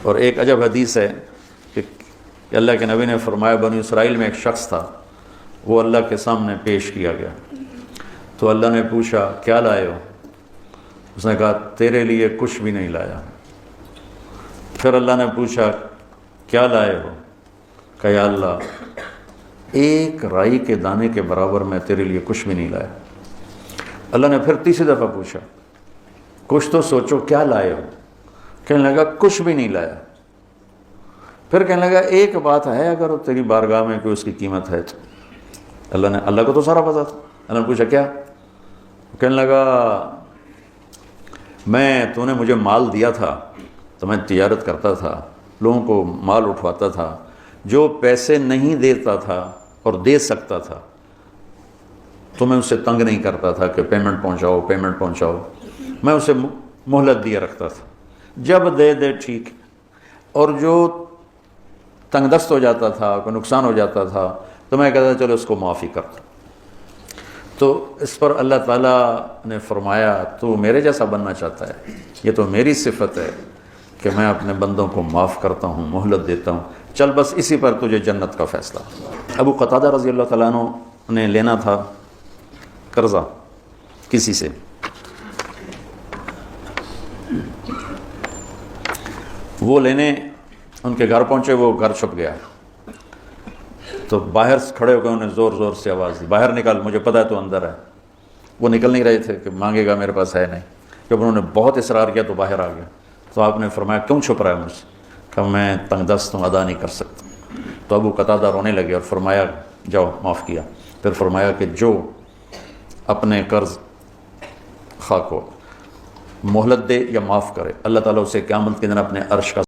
اور ایک عجب حدیث ہے کہ اللہ کے نبی نے فرمایا بنی اسرائیل میں ایک شخص تھا، وہ اللہ کے سامنے پیش کیا گیا تو اللہ نے پوچھا کیا لائے ہو؟ اس نے کہا تیرے لیے کچھ بھی نہیں لایا۔ پھر اللہ نے پوچھا کیا لائے ہو؟ کہ یا اللہ ایک رائی کے دانے کے برابر میں تیرے لیے کچھ بھی نہیں لایا۔ اللہ نے پھر تیسری دفعہ پوچھا کچھ تو سوچو کیا لائے ہو؟ کہنے لگا کچھ بھی نہیں لایا۔ پھر کہنے لگا ایک بات ہے اگر وہ تیری بارگاہ میں کوئی اس کی قیمت ہے تو۔ اللہ کو تو سارا پتا تھا۔ اللہ نے پوچھا کیا؟ کہنے لگا تو نے مجھے مال دیا تھا تو میں تجارت کرتا تھا، لوگوں کو مال اٹھواتا تھا، جو پیسے نہیں دیتا تھا اور دے سکتا تھا تو میں اسے تنگ نہیں کرتا تھا کہ پیمنٹ پہنچاؤ، میں اسے مہلت دیے رکھتا تھا، جب دے ٹھیک، اور جو تنگ دست ہو جاتا تھا، کوئی نقصان ہو جاتا تھا تو میں کہتا چلو اس کو معافی کرتا۔ تو اس پر اللہ تعالیٰ نے فرمایا تو میرے جیسا بننا چاہتا ہے، یہ تو میری صفت ہے کہ میں اپنے بندوں کو معاف کرتا ہوں، مہلت دیتا ہوں، چل بس اسی پر تجھے جنت کا فیصلہ۔ ابو قتادہ رضی اللہ تعالیٰ عنہ نے لینا تھا قرضہ کسی سے، وہ لینے ان کے گھر پہنچے، وہ گھر چھپ گیا تو باہر کھڑے ہو کے انہیں زور زور سے آواز دی باہر نکل، مجھے پتہ ہے تو اندر ہے۔ وہ نکل نہیں رہے تھے کہ مانگے گا، میرے پاس ہے نہیں۔ جب انہوں نے بہت اصرار کیا تو باہر آ گیا، تو آپ نے فرمایا کیوں چھپ رہا ہے مجھ سے؟ کہ میں تنگ دست ہوں، ادا نہیں کر سکتا۔ تو ابو قتادہ رونے لگے اور فرمایا جاؤ معاف کیا۔ پھر فرمایا کہ جو اپنے قرض خواہ کو مہلت دے یا معاف کرے، اللہ تعالیٰ اسے قیامت کے دن اپنے عرش کا